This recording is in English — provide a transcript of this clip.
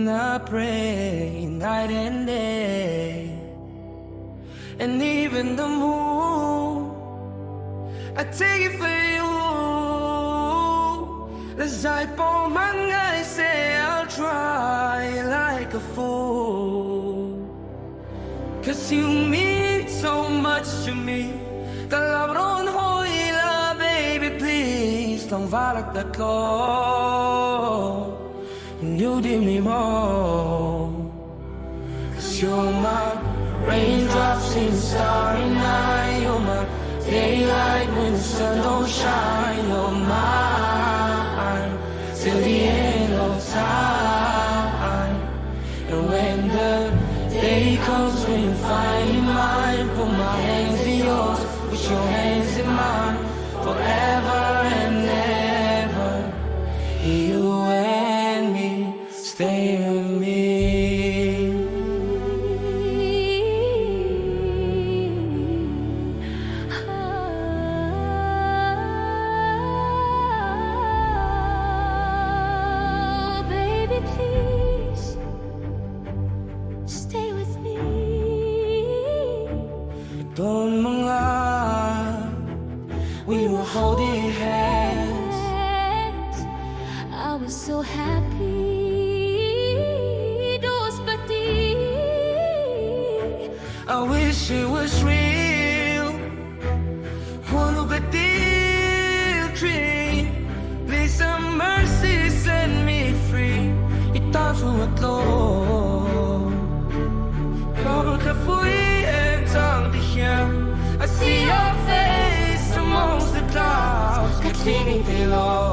I pray night and day, and even the moon, I take it for you. As I pour my ngei, say I'll try like a fool. 'Cause you mean so much to me. Kalabron hoila, baby, please. Long valak tatlo, and you did me more. 'Cause you're my raindrops in the starry night. You're my daylight when the sun don't shine. You're mine till the end of time. And when the day comes when you finally mine, put my hands in yours, put your hands in mine, forever and ever. You and me, stay with me. Doon mga we were holding hands. I was so happy. Dos pati. I wish it was real. Wanna be deal dream. Please have mercy, set me free. Itazo at low. Bubble kafui. I see your face amongst the clouds, cleaning pillows.